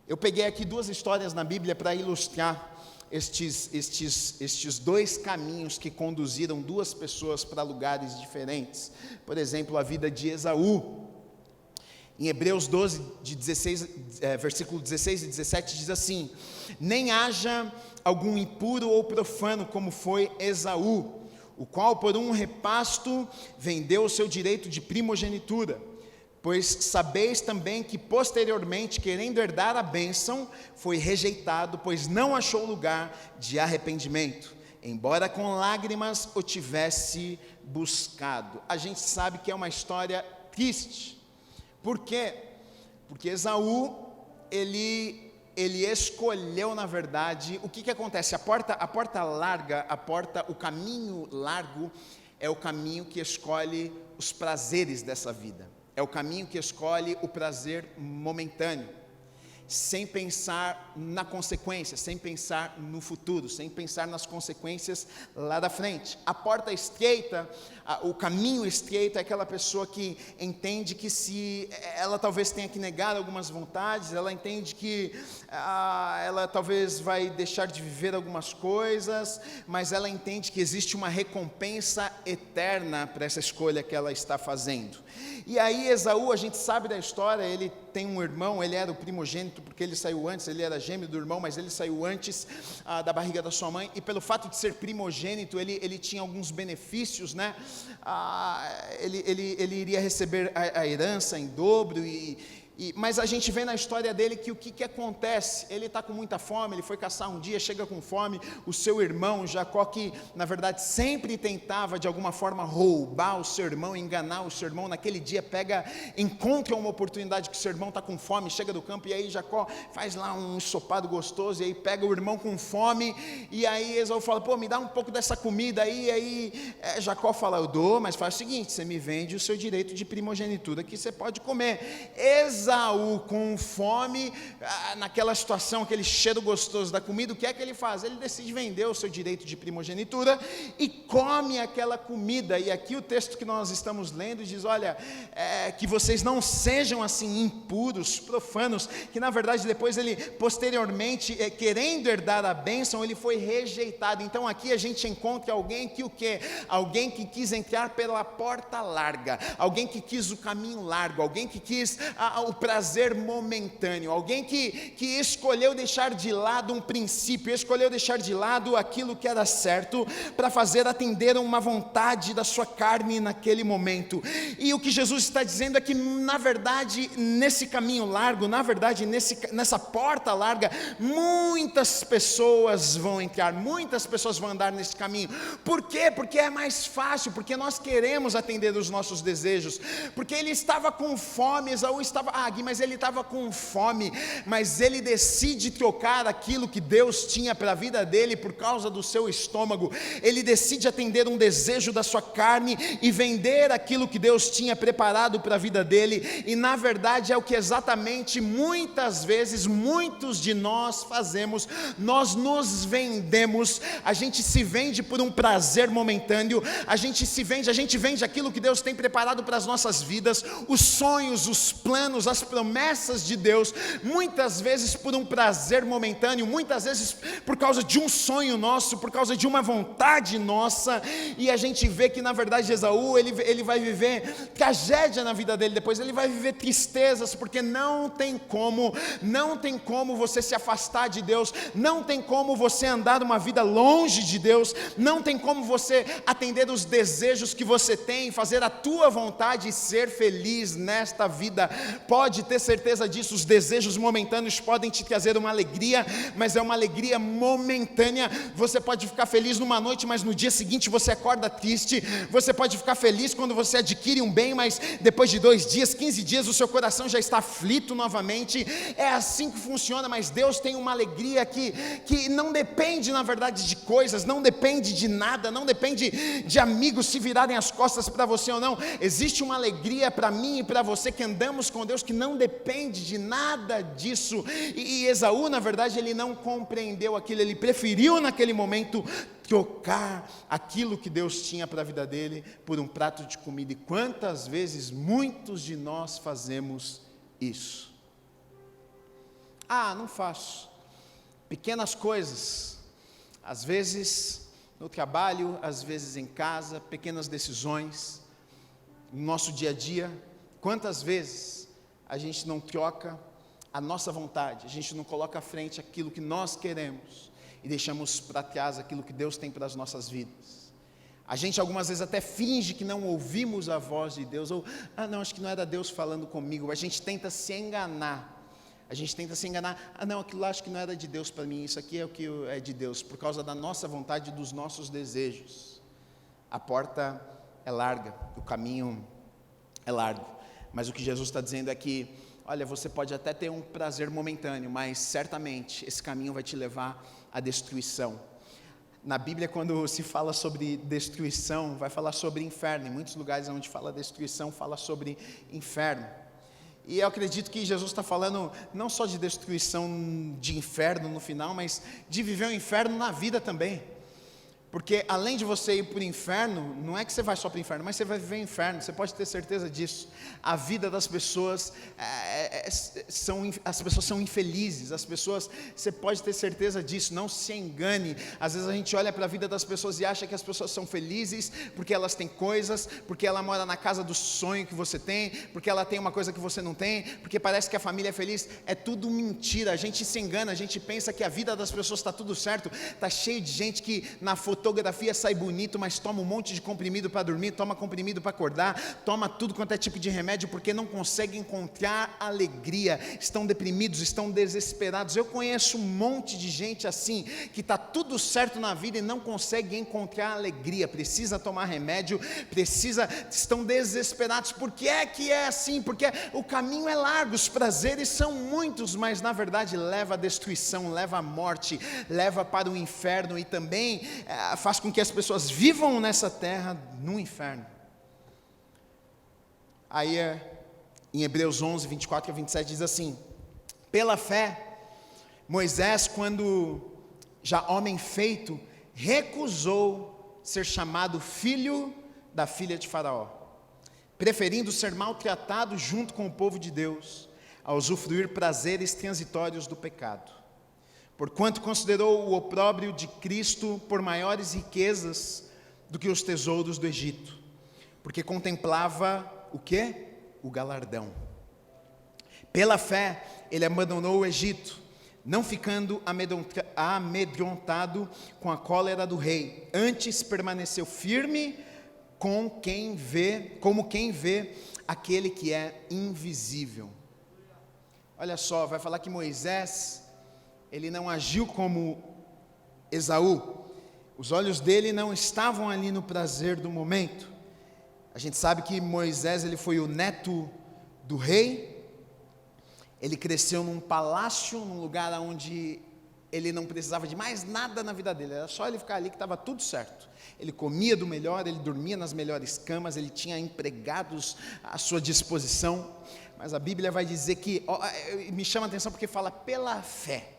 Eu peguei aqui duas histórias na Bíblia para ilustrar estes dois caminhos que conduziram duas pessoas para lugares diferentes. Por exemplo, a vida de Esaú. Em Hebreus 12, versículo 16 e 17 diz assim: nem haja algum impuro ou profano como foi Esaú, o qual por um repasto vendeu o seu direito de primogenitura, pois sabeis também que posteriormente, querendo herdar a bênção, foi rejeitado, pois não achou lugar de arrependimento, embora com lágrimas o tivesse buscado. A gente sabe que é uma história triste. Por quê? Porque Esaú, ele escolheu, na verdade, o que acontece? A porta larga, o caminho largo é o caminho que escolhe os prazeres dessa vida, é o caminho que escolhe o prazer momentâneo, sem pensar na consequência, sem pensar no futuro, sem pensar nas consequências lá da frente. A porta estreita, o caminho estreito é aquela pessoa que entende que se ela talvez tenha que negar algumas vontades, ela entende que ela talvez vai deixar de viver algumas coisas, mas ela entende que existe uma recompensa eterna para essa escolha que ela está fazendo. E aí Esaú, a gente sabe da história, ele tem um irmão, ele era o primogênito, porque ele saiu antes, ele era gêmeo do irmão, mas ele saiu antes da barriga da sua mãe, e pelo fato de ser primogênito, ele tinha alguns benefícios, né? Ele iria receber a herança em dobro, mas a gente vê na história dele que o que acontece, ele está com muita fome, ele foi caçar um dia, chega com fome, o seu irmão Jacó, que na verdade sempre tentava de alguma forma roubar o seu irmão, enganar o seu irmão, naquele dia encontra uma oportunidade que o seu irmão está com fome, chega do campo, e aí Jacó faz lá um ensopado gostoso, e aí pega o irmão com fome, e aí Esaú fala, pô, me dá um pouco dessa comida aí, Jacó fala, eu dou, mas faz o seguinte, você me vende o seu direito de primogenitura, que você pode comer. Esaú com fome, naquela situação, aquele cheiro gostoso da comida, o que é que ele faz? Ele decide vender o seu direito de primogenitura e come aquela comida. E aqui o texto que nós estamos lendo diz, olha, que vocês não sejam assim impuros, profanos, que na verdade depois ele, posteriormente, querendo herdar a bênção, ele foi rejeitado. Então aqui a gente encontra alguém que o quê? Alguém que quis entrar pela porta larga, alguém que quis o caminho largo, alguém que quis o prazer momentâneo, alguém que escolheu deixar de lado um princípio, escolheu deixar de lado aquilo que era certo, para fazer atender a uma vontade da sua carne naquele momento. E o que Jesus está dizendo é que na verdade, nesse caminho largo, na verdade nessa porta larga, muitas pessoas vão entrar, muitas pessoas vão andar nesse caminho. Por quê? Porque é mais fácil, porque nós queremos atender os nossos desejos, porque ele estava com fome, Esaú estava, Gui, mas ele estava com fome, mas ele decide trocar aquilo que Deus tinha para a vida dele por causa do seu estômago, ele decide atender um desejo da sua carne e vender aquilo que Deus tinha preparado para a vida dele, e na verdade é o que exatamente muitas vezes, muitos de nós fazemos, nós nos vendemos, a gente se vende por um prazer momentâneo, a gente vende aquilo que Deus tem preparado para as nossas vidas, os sonhos, os planos, as promessas de Deus, muitas vezes por um prazer momentâneo, muitas vezes por causa de um sonho nosso, por causa de uma vontade nossa, e a gente vê que na verdade Esaú, ele vai viver tragédia na vida dele depois, ele vai viver tristezas, porque não tem como você se afastar de Deus, não tem como você andar uma vida longe de Deus, não tem como você atender os desejos que você tem, fazer a tua vontade e ser feliz nesta vida. Pode ter certeza disso, os desejos momentâneos podem te trazer uma alegria, mas é uma alegria momentânea. Você pode ficar feliz numa noite, mas no dia seguinte você acorda triste. Você pode ficar feliz quando você adquire um bem, mas depois de 2 dias, 15 dias, o seu coração já está aflito novamente. É assim que funciona, mas Deus tem uma alegria que não depende na verdade de coisas, não depende de nada, não depende de amigos se virarem as costas para você ou não. Existe uma alegria para mim e para você que andamos com Deus, que não depende de nada disso. E Esaú, na verdade, ele não compreendeu aquilo, ele preferiu naquele momento trocar aquilo que Deus tinha para a vida dele por um prato de comida. E quantas vezes muitos de nós fazemos isso? Não faço. Pequenas coisas, às vezes no trabalho, às vezes em casa, pequenas decisões, no nosso dia a dia. Quantas vezes a gente não troca a nossa vontade, a gente não coloca à frente aquilo que nós queremos e deixamos para trás aquilo que Deus tem para as nossas vidas. A gente algumas vezes até finge que não ouvimos a voz de Deus, ou, não, acho que não era Deus falando comigo. A gente tenta se enganar, não, aquilo lá acho que não era de Deus para mim, isso aqui é o que é de Deus, por causa da nossa vontade e dos nossos desejos. A porta é larga, o caminho é largo, mas o que Jesus está dizendo é que, olha, você pode até ter um prazer momentâneo, mas certamente esse caminho vai te levar à destruição. Na Bíblia, quando se fala sobre destruição, vai falar sobre inferno. Em muitos lugares onde fala destruição, fala sobre inferno. E eu acredito que Jesus está falando não só de destruição de inferno no final, mas de viver o inferno na vida também. Porque além de você ir para o inferno, não é que você vai só para o inferno, mas você vai viver o inferno, você pode ter certeza disso. A vida das pessoas, as pessoas são infelizes, você pode ter certeza disso, não se engane. Às vezes a gente olha para a vida das pessoas e acha que as pessoas são felizes, porque elas têm coisas, porque ela mora na casa do sonho que você tem, porque ela tem uma coisa que você não tem, porque parece que a família é feliz. É tudo mentira, a gente se engana, a gente pensa que a vida das pessoas está tudo certo, está cheio de gente que na fotografia sai bonito, mas toma um monte de comprimido para dormir, toma comprimido para acordar, toma tudo quanto é tipo de remédio, porque não consegue encontrar alegria, estão deprimidos, estão desesperados. Eu conheço um monte de gente assim, que está tudo certo na vida e não consegue encontrar alegria, precisa tomar remédio, estão desesperados. Por que é assim? Porque o caminho é largo, os prazeres são muitos, mas na verdade leva à destruição, leva à morte, leva para o inferno e também faz com que as pessoas vivam nessa terra no inferno. Aí em Hebreus 11, 24 a 27 diz assim: pela fé, Moisés, quando já homem feito, recusou ser chamado filho da filha de Faraó, preferindo ser maltratado junto com o povo de Deus, a usufruir prazeres transitórios do pecado. Porquanto considerou o opróbrio de Cristo por maiores riquezas do que os tesouros do Egito, porque contemplava o quê? O galardão. Pela fé, ele abandonou o Egito, não ficando amedrontado com a cólera do rei, antes permaneceu firme como quem vê aquele que é invisível. Olha só, vai falar que Moisés, ele não agiu como Esaú, os olhos dele não estavam ali no prazer do momento. A gente sabe que Moisés, ele foi o neto do rei, ele cresceu num palácio, num lugar onde ele não precisava de mais nada na vida dele, era só ele ficar ali que estava tudo certo. Ele comia do melhor, ele dormia nas melhores camas, ele tinha empregados à sua disposição, mas a Bíblia vai dizer que, me chama a atenção porque fala pela fé.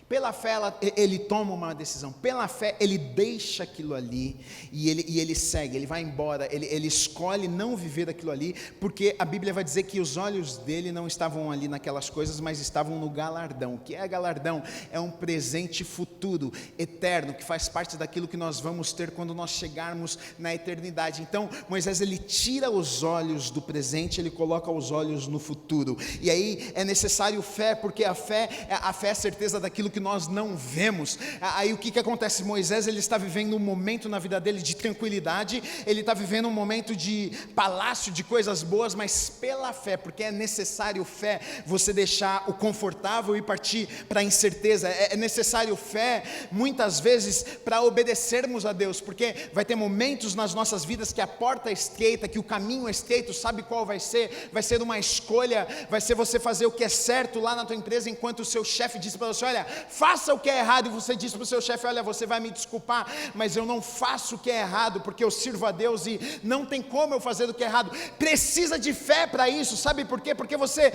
Pela fé ele toma uma decisão, pela fé ele deixa aquilo ali e ele segue, ele vai embora, ele escolhe não viver aquilo ali, porque a Bíblia vai dizer que os olhos dele não estavam ali naquelas coisas, mas estavam no galardão. O que é galardão? É um presente futuro, eterno, que faz parte daquilo que nós vamos ter quando nós chegarmos na eternidade. Então Moisés, ele tira os olhos do presente, ele coloca os olhos no futuro, e aí é necessário fé, porque a fé é a certeza daquilo que nós não vemos. Aí o que acontece? Moisés, ele está vivendo um momento na vida dele de tranquilidade, ele está vivendo um momento de palácio, de coisas boas, mas pela fé, porque é necessário fé, você deixar o confortável e partir para a incerteza. É necessário fé, muitas vezes, para obedecermos a Deus, porque vai ter momentos nas nossas vidas que a porta é estreita, que o caminho é estreito. Sabe qual vai ser? Vai ser uma escolha, vai ser você fazer o que é certo lá na tua empresa, enquanto o seu chefe diz para você: olha, faça o que é errado, e você diz para o seu chefe: olha, você vai me desculpar, mas eu não faço o que é errado, porque eu sirvo a Deus e não tem como eu fazer o que é errado. Precisa de fé para isso, sabe por quê? Porque você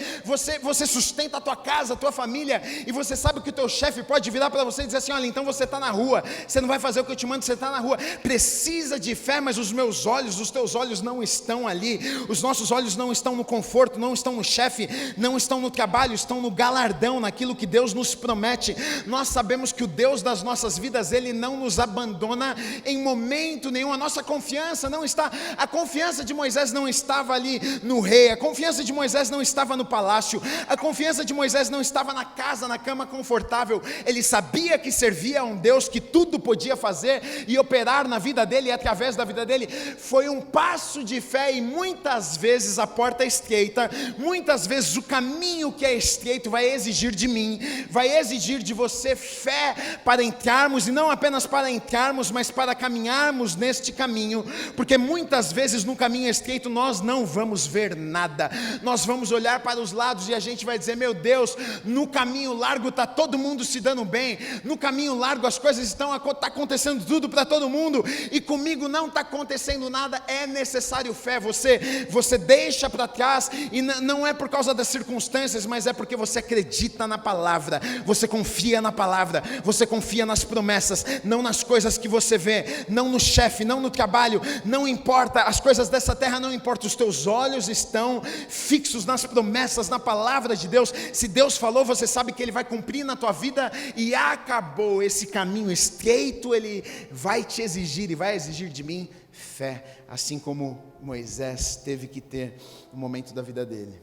sustenta a tua casa, a tua família, e você sabe que o teu chefe pode virar para você e dizer assim: olha, então você está na rua, você não vai fazer o que eu te mando, você está na rua. Precisa de fé, mas os meus olhos, os teus olhos não estão ali, os nossos olhos não estão no conforto, não estão no chefe, não estão no trabalho, estão no galardão, naquilo que Deus nos promete. Nós sabemos que o Deus das nossas vidas, Ele não nos abandona em momento nenhum. A nossa confiança não está, a confiança de Moisés não estava ali no rei, a confiança de Moisés não estava no palácio, a confiança de Moisés não estava na casa, na cama confortável. Ele sabia que servia a um Deus que tudo podia fazer e operar na vida dele e através da vida dele. Foi um passo de fé, e muitas vezes a porta é estreita, muitas vezes o caminho que é estreito vai exigir de mim, vai exigir de você fé para entrarmos, e não apenas para entrarmos, mas para caminharmos neste caminho, porque muitas vezes no caminho estreito nós não vamos ver nada, nós vamos olhar para os lados e a gente vai dizer: meu Deus, no caminho largo está todo mundo se dando bem, no caminho largo as coisas está acontecendo tudo para todo mundo, e comigo não está acontecendo nada. É necessário fé, você deixa para trás, e não é por causa das circunstâncias, mas é porque você acredita na palavra, você confia confia na palavra, você confia nas promessas, não nas coisas que você vê, não no chefe, não no trabalho, não importa, as coisas dessa terra não importam, os teus olhos estão fixos nas promessas, na palavra de Deus. Se Deus falou, você sabe que Ele vai cumprir na tua vida, e acabou. Esse caminho estreito, Ele vai te exigir, e vai exigir de mim fé, assim como Moisés teve que ter no momento da vida dele.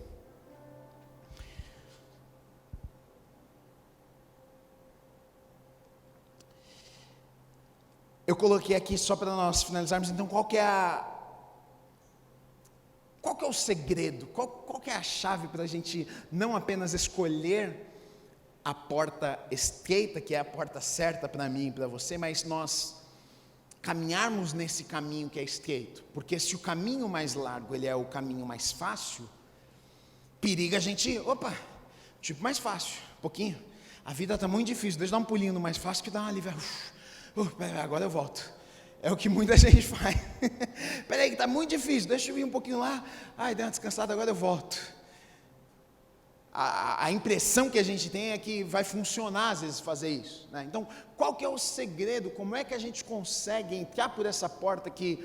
Eu coloquei aqui só para nós finalizarmos, então, qual que é o segredo, qual que é a chave para a gente não apenas escolher a porta estreita, que é a porta certa para mim e para você, mas nós caminharmos nesse caminho que é estreito? Porque se o caminho mais largo, ele é o caminho mais fácil, periga a gente, tipo mais fácil, um pouquinho, a vida está muito difícil, deixa eu dar um pulinho no mais fácil que dá uma alívio. Agora eu volto. É o que muita gente faz. Peraí que está muito difícil, deixa eu ir um pouquinho lá. Dei uma descansada, agora eu volto. A impressão que a gente tem é que vai funcionar às vezes fazer isso, né? Então, qual que é o segredo? Como é que a gente consegue entrar por essa porta que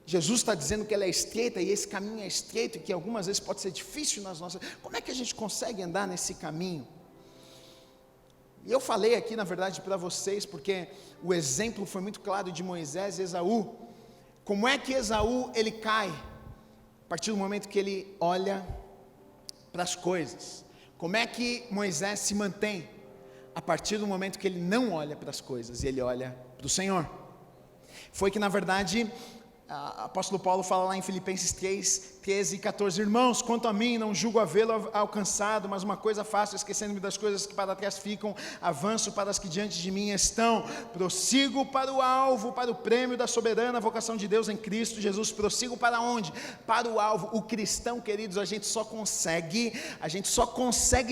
Jesus está dizendo que ela é estreita, e esse caminho é estreito, e que algumas vezes pode ser difícil nas nossas... Como é que a gente consegue andar nesse caminho? E eu falei aqui, na verdade, para vocês, porque o exemplo foi muito claro de Moisés e Esaú. Como é que Esaú, ele cai? A partir do momento que ele olha para as coisas. Como é que Moisés se mantém? A partir do momento que ele não olha para as coisas, e ele olha para o Senhor. Foi que, na verdade, o apóstolo Paulo fala lá em Filipenses 3, 13 e 14, irmãos, quanto a mim, não julgo havê-lo alcançado, mas uma coisa faço, esquecendo-me das coisas que para trás ficam, avanço para as que diante de mim estão, prossigo para o alvo, para o prêmio da soberana vocação de Deus em Cristo Jesus. Prossigo para onde? Para o alvo. O cristão, queridos, a gente só consegue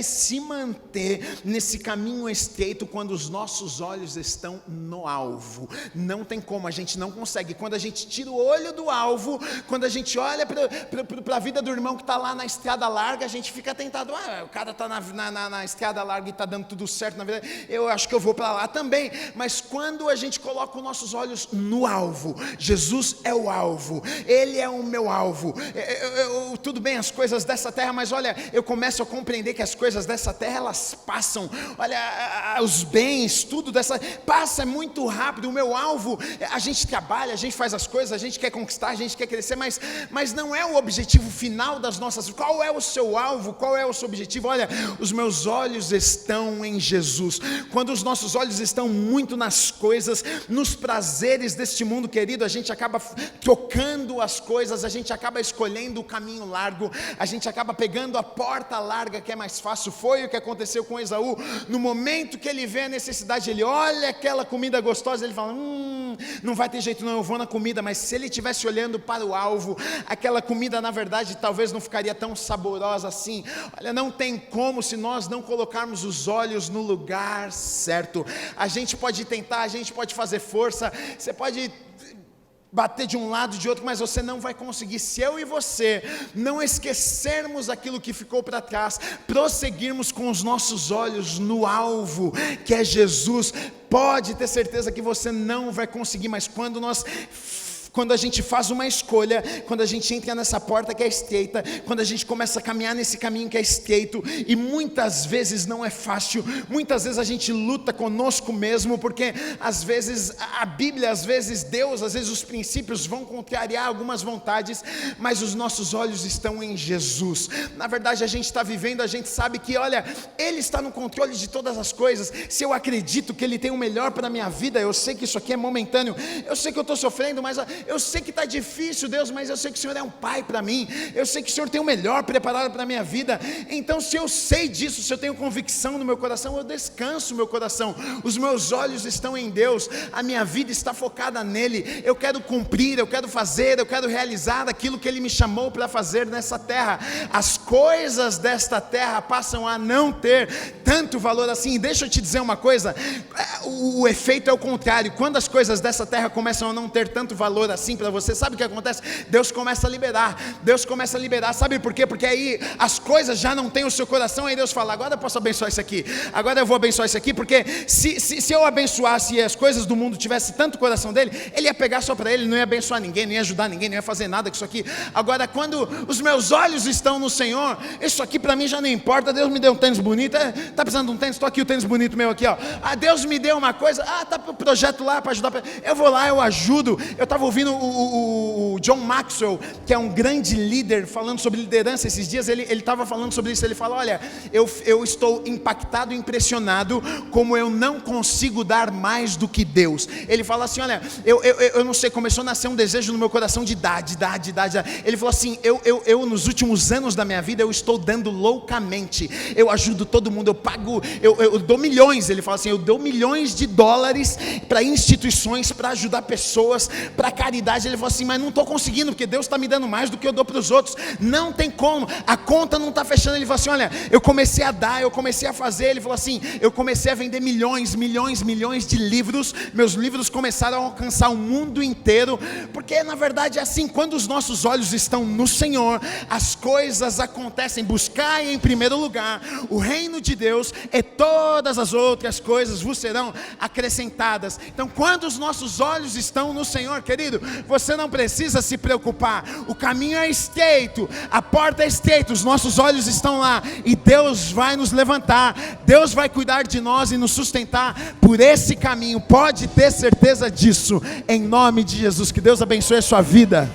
se manter nesse caminho estreito quando os nossos olhos estão no alvo. Não tem como, a gente não consegue. Quando a gente tira o olho do alvo, quando a gente olha para a vida do irmão que está lá na estrada larga, a gente fica tentado, o cara está na estrada larga e está dando tudo certo na vida, eu acho que eu vou para lá também. Mas quando a gente coloca os nossos olhos no alvo, Jesus é o alvo, Ele é o meu alvo. Tudo bem, as coisas dessa terra, mas olha, eu começo a compreender que as coisas dessa terra, elas passam, olha, os bens, tudo dessa, passa muito rápido. O meu alvo, a gente trabalha, a gente faz as coisas, a gente quer conquistar, a gente quer crescer, mas não é o objetivo final das nossas. Qual é o seu alvo? Qual é o seu objetivo? Olha, os meus olhos estão em Jesus. Quando os nossos olhos estão muito nas coisas, nos prazeres deste mundo, querido, a gente acaba trocando as coisas, a gente acaba escolhendo o caminho largo, a gente acaba pegando a porta larga que é mais fácil. Foi o que aconteceu com Esaú. No momento que ele vê a necessidade, ele olha aquela comida gostosa, ele fala, não vai ter jeito não, eu vou na comida. Mas se ele estivesse olhando para o alvo, aquela comida na verdade talvez não ficaria tão saborosa assim. Olha, não tem como se nós não colocarmos os olhos no lugar certo. A gente pode tentar, a gente pode fazer força, você pode bater de um lado, de outro, mas você não vai conseguir. Se eu e você não esquecermos aquilo que ficou para trás, prosseguirmos com os nossos olhos no alvo, que é Jesus, pode ter certeza que você não vai conseguir. Mas quando a gente faz uma escolha, quando a gente entra nessa porta que é estreita, quando a gente começa a caminhar nesse caminho que é estreito, e muitas vezes não é fácil, muitas vezes a gente luta conosco mesmo, porque às vezes a Bíblia, às vezes Deus, às vezes os princípios vão contrariar algumas vontades, mas os nossos olhos estão em Jesus. Na verdade a gente está vivendo, a gente sabe que, olha, Ele está no controle de todas as coisas. Se eu acredito que Ele tem o melhor para a minha vida, eu sei que isso aqui é momentâneo, eu sei que eu estou sofrendo, mas eu sei que está difícil, Deus, mas eu sei que o Senhor é um pai para mim, eu sei que o Senhor tem o melhor preparado para a minha vida. Então se eu sei disso, se eu tenho convicção no meu coração, eu descanso o meu coração, os meus olhos estão em Deus, a minha vida está focada nele, eu quero cumprir, eu quero fazer, eu quero realizar aquilo que Ele me chamou para fazer nessa terra. As coisas desta terra passam a não ter tanto valor assim. Deixa eu te dizer uma coisa, o efeito é o contrário. Quando as coisas dessa terra começam a não ter tanto valor ora assim para você, sabe o que acontece? Deus começa a liberar, sabe por quê? Porque aí as coisas já não têm o seu coração, aí Deus fala, agora eu posso abençoar isso aqui, agora eu vou abençoar isso aqui, porque se eu abençoasse e as coisas do mundo tivesse tanto o coração dele, ele ia pegar só para ele, não ia abençoar ninguém, não ia ajudar ninguém, não ia fazer nada com isso aqui. Agora quando os meus olhos estão no Senhor, isso aqui para mim já não importa. Deus me deu um tênis bonito, está precisando de um tênis, estou aqui, o tênis bonito meu aqui, ó. Deus me deu uma coisa, está o projeto lá para ajudar, eu vou lá, eu ajudo. Eu estava ouvindo o John Maxwell, que é um grande líder, falando sobre liderança esses dias. Ele estava falando sobre isso. Ele fala, olha, eu estou impactado, impressionado, como eu não consigo dar mais do que Deus. Ele fala assim, olha, eu não sei, começou a nascer um desejo no meu coração de dar. Ele falou assim, eu nos últimos anos da minha vida, eu estou dando loucamente, eu ajudo todo mundo, eu pago, eu dou milhões. Ele fala assim, eu dou milhões de dólares para instituições, para ajudar pessoas, para caridade. Ele falou assim, mas não estou conseguindo, porque Deus está me dando mais do que eu dou para os outros, não tem como, a conta não está fechando. Ele falou assim, olha, eu comecei a dar, eu comecei a fazer. Ele falou assim, eu comecei a vender milhões de livros, meus livros começaram a alcançar o mundo inteiro, porque na verdade é assim, quando os nossos olhos estão no Senhor, as coisas acontecem. Buscai em primeiro lugar o reino de Deus, e todas as outras coisas vos serão acrescentadas. Então quando os nossos olhos estão no Senhor, querido, você não precisa se preocupar, o caminho é estreito, a porta é estreita, os nossos olhos estão lá, e Deus vai nos levantar, Deus vai cuidar de nós e nos sustentar por esse caminho, pode ter certeza disso, em nome de Jesus. Que Deus abençoe a sua vida.